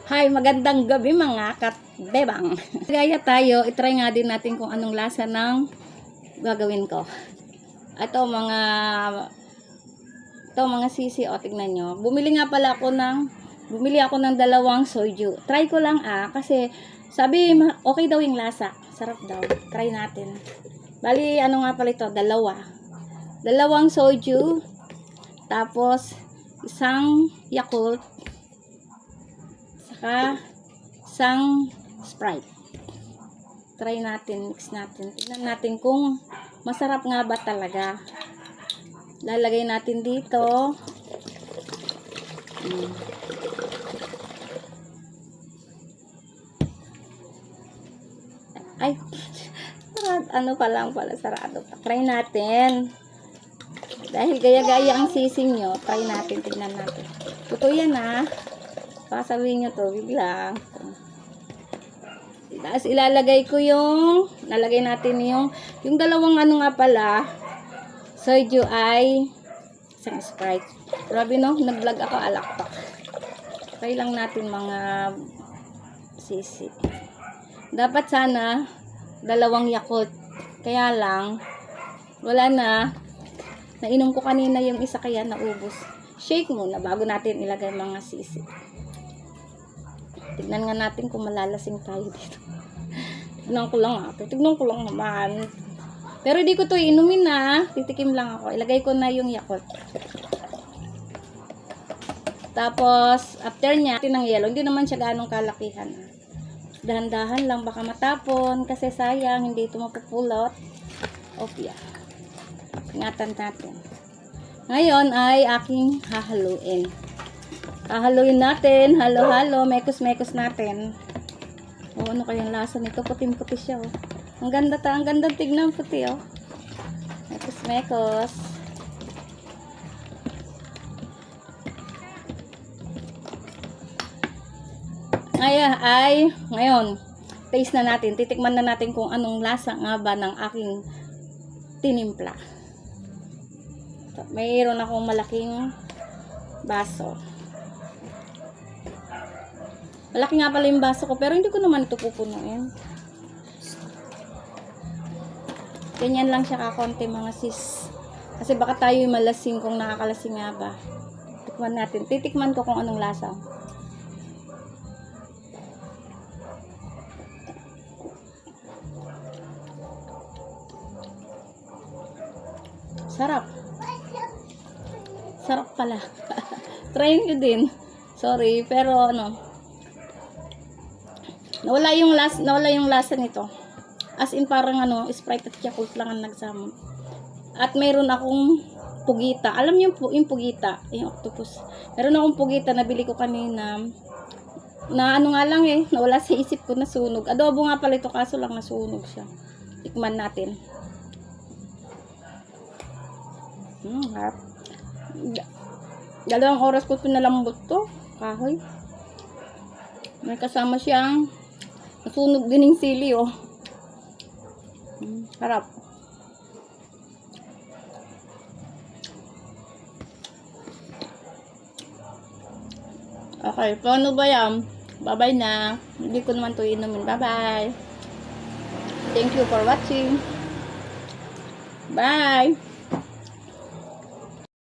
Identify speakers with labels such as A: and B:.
A: Hi, magandang gabi mga katbebang. Gaya tayo, itry nga din natin kung anong lasa ng gagawin ko. Ito mga sisi, o tignan nyo. Bumili ako ng dalawang soju. Try ko lang kasi sabi okay daw yung lasa. Sarap daw. Try natin. Bali, ano nga pala ito? Dalawang soju. Tapos, isang Yakult. Saka isang Sprite. Try natin, mix natin. Tignan natin kung masarap nga ba talaga. Lalagay natin dito. Ay, ano pa lang pala, sarado pa. Try natin. Dahil gaya-gaya ang sising nyo, try natin, tignan natin. Totoo yan Pasabihin nyo to, biglang. Tapos ilalagay ko nalagay natin yung dalawang ano nga pala, soju ay isang Sprite. Grabe no, nag-vlog ako, alakpak. Try lang natin mga sisi. Dapat sana, dalawang Yakult. Kaya lang, wala na. Nainom ko kanina yung isa kaya naubos. Shake muna bago natin ilagay mga sisi. Tignan nga natin kung malalasing tayo dito. Tignan ko lang naman. Pero hindi ko to inumin titikim lang ako. Ilagay ko na yung Yakult. Tapos, after niya, ng yellow. Hindi naman siya ganong kalakihan. Dahan-dahan lang, baka matapon. Kasi sayang, hindi ito mapupulot. Opya. Ingatan natin. Ngayon ay aking hahaluin. Hahaluin natin. Halo-halo. Mekos-mekos natin. Ano kayang lasa nito? Puting-puti siya. Ang ganda ang ganda tignan puti Mekos-mekos. Ngayon, taste na natin. Titikman na natin kung anong lasa nga ba ng aking tinimpla. Mayroon akong malaking baso. Malaki nga pala yung baso ko, pero hindi ko naman ito pupunuin. Ganyan lang siya kakonti mga sis. Kasi baka tayo yung malasing kung nakakalasing nga ba. Tikman natin. Titikman ko kung anong lasa. Sarap. Sarap pala. Try nyo din. Sorry, pero nawala yung lasa nito. As in parang Sprite at Yakult lang ang nagsama. At mayroon akong pugita. Alam niyo yung pugita, yung octopus. Meron akong pugita na bili ko kanina. Na nga lang nawala sa isip ko, nasunog. Adobo nga pala ito, kaso lang nasunog siya. Tikman natin. Harap. 2 oras ko pinalambot to. Kahoy. May kasama siyang nasunog din yung sili Harap. Okay, paano ba yan? Bye-bye na. Hindi ko naman to inumin. Bye-bye. Thank you for watching. Bye.